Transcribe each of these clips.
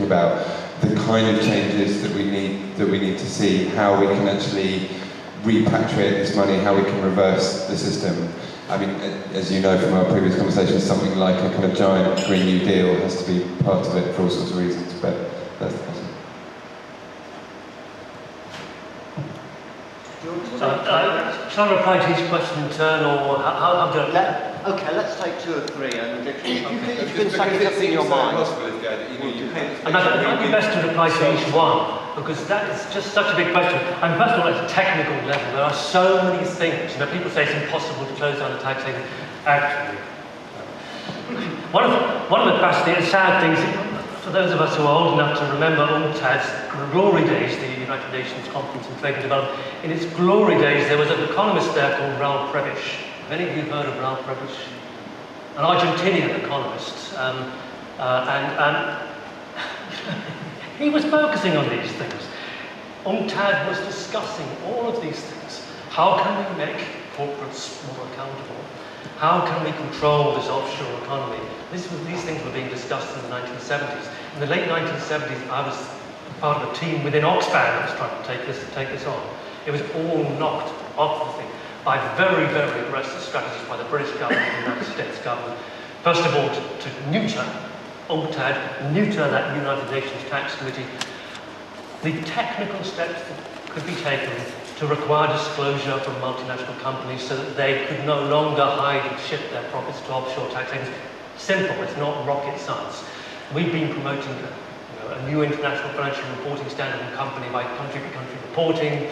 about the kind of changes that we need to see, how we can actually repatriate this money, how we can reverse the system. I mean, as you know from our previous conversations, something like a kind of giant Green New Deal has to be part of it for all sorts of reasons, but that's the question. Shall I reply to each question in turn, or how do I... Okay, let's take two or three, and if you can say something in your mind. It might be best to reply to each one, because that is just such a big question. And first of all, at a technical level, there are so many things. You know, people say it's impossible to close down a tax haven. Actually, one of the fascinating, sad things, for those of us who are old enough to remember UNCTAD's glory days, the United Nations Conference on Trade and Development, in its glory days, there was an economist there called Raul Prebisch. Have any of you heard of Raul Prebisch? An Argentinian economist. He was focusing on these things. UNCTAD was discussing all of these things. How can we make corporates more accountable? How can we control this offshore economy? These things were being discussed in the 1970s. In the late 1970s, I was part of a team within Oxfam that was trying to take this on. It was all knocked off the thing by very, very aggressive strategies by the British government and the United States government. First of all, to neuter UNCTAD, neuter that United Nations Tax Committee, the technical steps that could be taken to require disclosure from multinational companies so that they could no longer hide and shift their profits to offshore tax havens. Simple, it's not rocket science. We've been promoting a new international financial reporting standard on company by country reporting,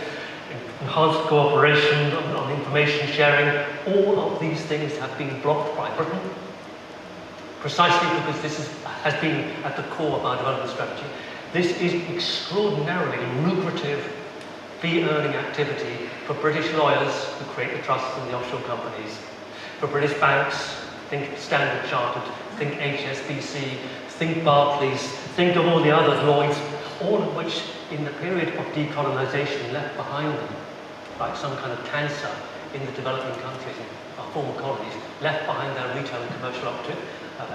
enhanced cooperation on information sharing. All of these things have been blocked by Britain, precisely because this has been at the core of our development strategy. This is extraordinarily lucrative fee-earning activity for British lawyers who create the trusts in the offshore companies, for British banks, think Standard Chartered, think HSBC, think Barclays, think of all the other Lloyds, all of which in the period of decolonisation left behind them, like some kind of cancer in the developing countries, our former colonies, left behind their retail and commercial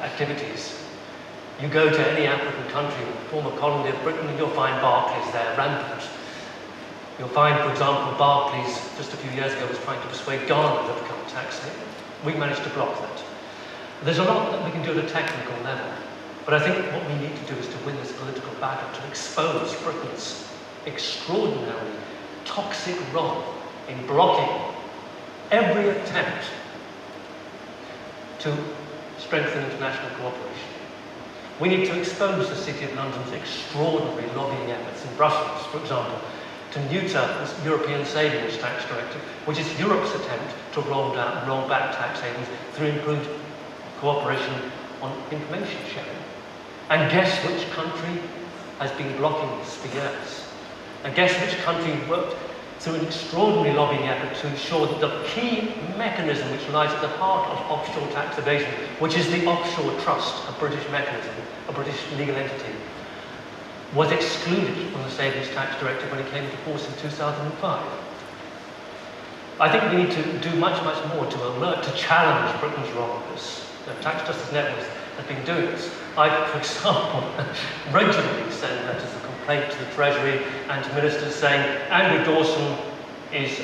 activities. You go to any African country, former colony of Britain, and you'll find Barclays there, rampant. You'll find, for example, Barclays, just a few years ago, was trying to persuade Ghana to become a tax haven. We managed to block that. There's a lot that we can do at a technical level, but I think what we need to do is to win this political battle, to expose Britain's extraordinarily toxic role in blocking every attempt to strengthen international cooperation. We need to expose the City of London's extraordinary lobbying efforts in Brussels, for example, to neuter this European Savings Tax Directive, which is Europe's attempt to roll back tax havens through improved cooperation on information sharing. And guess which country has been blocking this for years? And guess which country worked through an extraordinary lobbying effort to ensure that the key mechanism which lies at the heart of offshore tax evasion, which is the offshore trust, a British mechanism, a British legal entity, was excluded from the Savings Tax Directive when it came into force in 2005. I think we need to do much, much more to alert, to challenge Britain's role in this. The Tax Justice Network has been doing this. I, for example, regularly send letters of complaint to the Treasury and to ministers saying Andrew Dawson is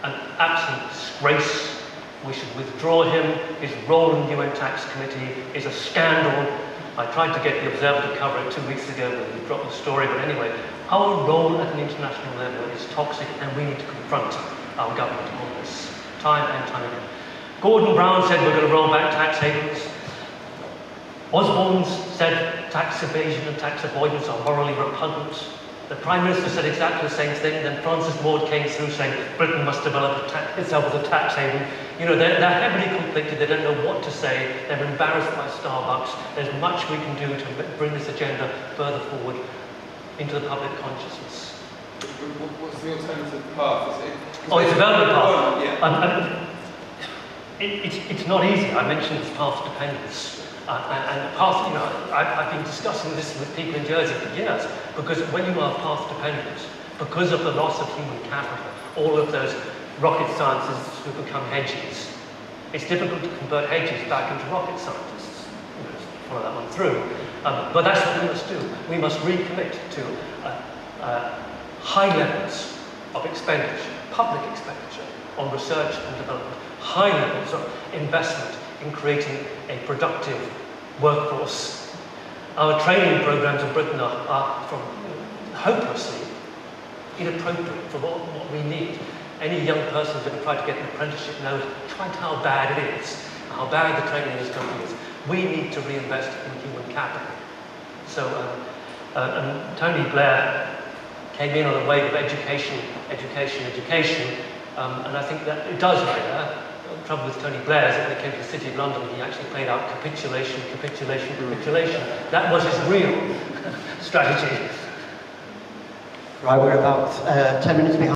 an absolute disgrace. We should withdraw him. His role in the UN Tax Committee is a scandal. I tried to get the Observer to cover it 2 weeks ago, but we dropped the story. But anyway, our role at an international level is toxic, and we need to confront our government on this, time and time again. Gordon Brown said we're going to roll back tax havens. Osborne said tax evasion and tax avoidance are morally repugnant. The Prime Minister said exactly the same thing. Then Francis Ward came through saying Britain must develop itself as a tax haven. You know, they're heavily conflicted. They don't know what to say. They're embarrassed by Starbucks. There's much we can do to bring this agenda further forward into the public consciousness. What's the alternative path? It's a development path. Yeah. It's not easy. I mentioned this path dependence. And the path, you know, I've been discussing this with people in Jersey for years, because when you are path dependent, because of the loss of human capital, all of those rocket scientists who become hedgies, it's difficult to convert hedgies back into rocket scientists. You know, follow that one through. But that's what we must do. We must recommit to high levels of expenditure, public expenditure, on research and development, high levels of investment in creating a productive workforce. Our training programs in Britain are from hopelessly inappropriate for what we need. Any young person who's going to try to get an apprenticeship knows quite how bad it is, how bad the training in this country is. We need to reinvest in human capital. So, and Tony Blair came in on a wave of education, and I think that it does matter. The trouble with Tony Blair is that when he came to the City of London, he actually played out capitulation. That was his real strategy. Right, we're about 10 minutes behind.